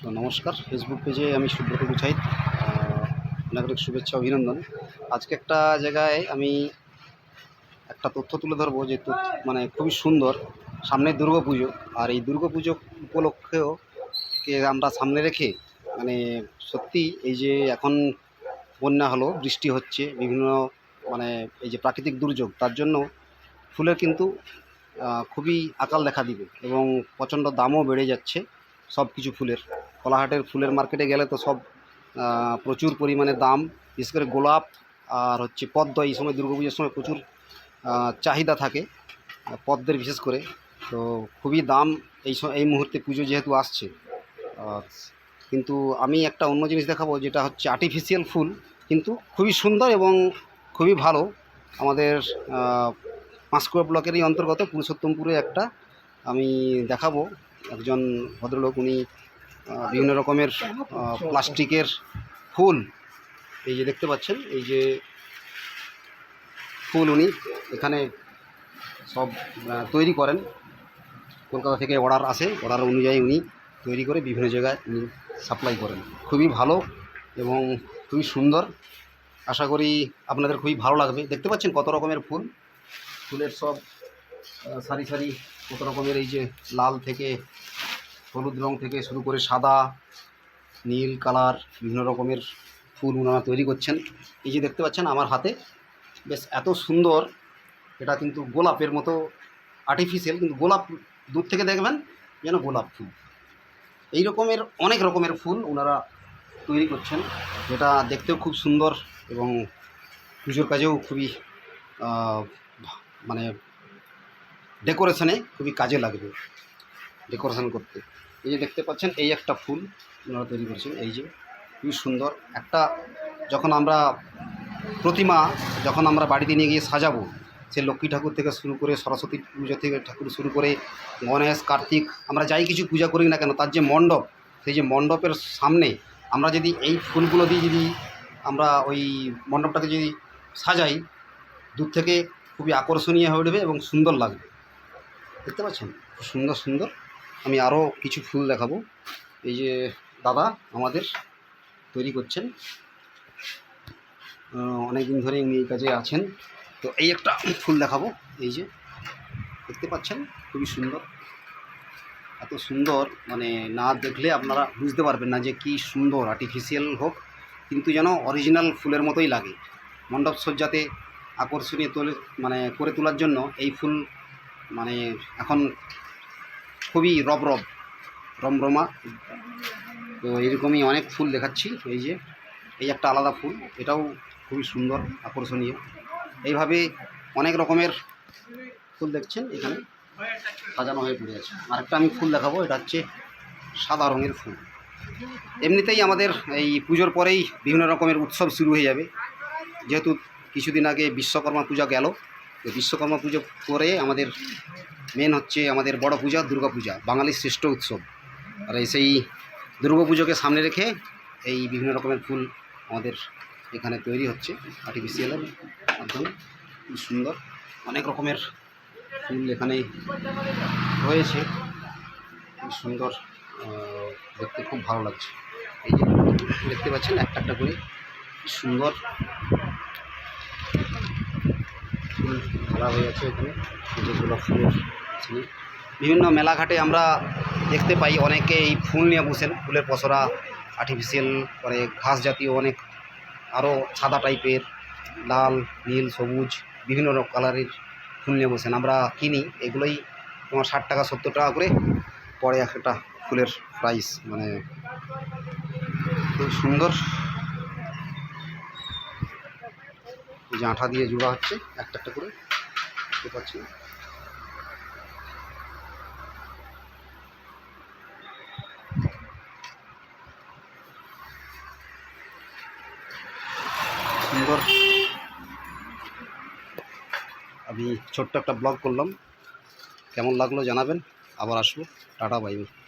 তো নমস্কার, ফেসবুক পেজে আমি সুব্রত গুছাইত আপনাকে শুভেচ্ছা অভিনন্দন। আজকে একটা জায়গায় আমি একটা তথ্য তুলে ধরবো যে মানে খুবই সুন্দর। সামনে দুর্গাপুজো, আর এই দুর্গাপুজো উপলক্ষেও কে আমরা সামনে রেখে মানে সত্যি এই যে এখন বন্যা হলো, বৃষ্টি হচ্ছে, বিভিন্ন মানে এই যে প্রাকৃতিক দুর্যোগ, তার জন্য ফুলের কিন্তু খুবই আকাল দেখা দিবে এবং প্রচণ্ড দামও বেড়ে যাচ্ছে সব কিছু ফুলের। কোলাহাটের ফুলের মার্কেটে গেলে তো সব প্রচুর পরিমাণে দাম। বিশেষ করে গোলাপ আর হচ্ছে পদ্ম এই সময় দুর্গাপুজোর সময় প্রচুর চাহিদা থাকে পদ্মের, বিশেষ করে। তো খুবই দাম এই মুহূর্তে, পুজো যেহেতু আসছে। কিন্তু আমি একটা অন্য জিনিস দেখাবো, যেটা হচ্ছে আর্টিফিশিয়াল ফুল, কিন্তু খুবই সুন্দর এবং খুবই ভালো। আমাদের পাঁশকুড়া ব্লকেরই অন্তর্গত পুরুষোত্তমপুরে একটা আমি দেখাবো। একজন ভদ্রলোক, উনি বিভিন্ন রকমের প্লাস্টিকের ফুল, এই যে দেখতে পাচ্ছেন, এই যে ফুল উনি এখানে সব তৈরি করেন। কলকাতা থেকে অর্ডার আসে, অর্ডার অনুযায়ী উনি তৈরি করে বিভিন্ন জায়গায় উনি সাপ্লাই করেন। খুবই ভালো এবং খুবই সুন্দর। আশা করি আপনাদের খুবই ভালো লাগবে। দেখতে পাচ্ছেন কত রকমের ফুল, ফুলের সব সারি সারি, কত রকমের, এই যে লাল থেকে হলুদ রং থেকে শুরু করে সাদা, নীল কালার, বিভিন্ন রকমের ফুল ওনারা তৈরি করছেন। এই যে দেখতে পাচ্ছেন আমার হাতে, বেশ এত সুন্দর। এটা কিন্তু গোলাপের মতো আর্টিফিশিয়াল, কিন্তু গোলাপ দূর থেকে দেখবেন যেন গোলাপ ফুল। এই রকমের অনেক রকমের ফুল ওনারা তৈরি করছেন, যেটা দেখতেও খুব সুন্দর এবং পুজোর কাজেও খুবই মানে ডেকোরেশনে খুবই কাজে লাগবে, ডেকোরেশন করতে। এই যে দেখতে পাচ্ছেন, এই একটা ফুল ওনারা তৈরি করছেন, এই যে খুবই সুন্দর একটা। যখন আমরা প্রতিমা যখন আমরা বাড়িতে নিয়ে গিয়ে সাজাবো, সে লক্ষ্মী ঠাকুর থেকে শুরু করে সরস্বতী পুজো থেকে ঠাকুর শুরু করে গণেশ, কার্তিক, আমরা যাই কিছু পূজা করি না কেন, তার যে মণ্ডপ, সেই যে মণ্ডপের সামনে আমরা যদি এই ফুলগুলো দিয়ে যদি আমরা ওই মণ্ডপটাকে যদি সাজাই, দূর থেকে খুবই আকর্ষণীয় হয়ে উঠবে এবং সুন্দর লাগবে। দেখতে পাচ্ছেন খুব সুন্দর সুন্দর। আমি আরও কিছু ফুল দেখাবো। এই যে দাদা আমাদের তৈরি করছেন, অনেক দিন ধরে উনি এই কাজে আছেন। তো এই একটা ফুল দেখাবো। এই যে দেখতে পাচ্ছেন খুবই সুন্দর, এত সুন্দর, মানে না দেখলে আপনারা বুঝতে পারবেন না যে কি সুন্দর। আর্টিফিশিয়াল হোক, কিন্তু যেন অরিজিনাল ফুলের মতোই লাগে। মণ্ডপ সজ্জাতে আকর্ষণীয় মানে করে তোলার জন্য এই ফুল মানে এখন খুবই রমরমা। তো এরকমই অনেক ফুল দেখাচ্ছি। এই যে এই একটা আলাদা ফুল, এটাও খুবই সুন্দর, আকর্ষণীয়। এইভাবে অনেক রকমের ফুল দেখছেন এখানে সাজানো হয়ে পড়ে আছে। আরেকটা আমি ফুল দেখাবো, এটা হচ্ছে সাদা রঙের ফুল। এমনিতেই আমাদের এই পুজোর পরেই বিভিন্ন রকমের উৎসব শুরু হয়ে যাবে, যেহেতু কিছুদিন আগে বিশ্বকর্মা পূজা গেল। তো বিশ্বকর্মা পুজো পরে আমাদের মেন হচ্ছে আমাদের বড় পূজা দুর্গাপূজা, বাঙালির শ্রেষ্ঠ উৎসব। আর সেই দুর্গাপুজোকে সামনে রেখে এই বিভিন্ন রকমের ফুল আমাদের এখানে তৈরি হচ্ছে আর্টিফিশিয়ালের মাধ্যমে। খুব সুন্দর অনেক রকমের ফুল এখানে রয়েছে, খুব সুন্দর, দেখতে খুব ভালো লাগছে। এই যে দেখতে পাচ্ছেন একটা একটা করে সুন্দর ফুল ধরা হয়ে আছে এখানে, যেগুলো ফুলের ছিল। বিভিন্ন মেলাঘাটে আমরা দেখতে পাই অনেকে এই ফুল নিয়ে বসেন, ফুলের পসরা, আর্টিফিশিয়াল করে ঘাস জাতীয় অনেক, আরও সাদা টাইপের, লাল, নীল, সবুজ, বিভিন্ন কালারের ফুল নিয়ে বসেন। আমরা কিনি, এগুলোই তোমার 60 টাকা 70 টাকা করে পড়ে একটা ফুলের প্রাইস। মানে খুব সুন্দর। এই যে আঠা দিয়ে জোড়া হচ্ছে একটা একটা করে, দেখতে পাচ্ছি। সুন্দর। আমি ছোট্ট একটা ব্লগ করলাম, কেমন লাগলো জানাবেন। আবার আসবো। Tata, bye bye.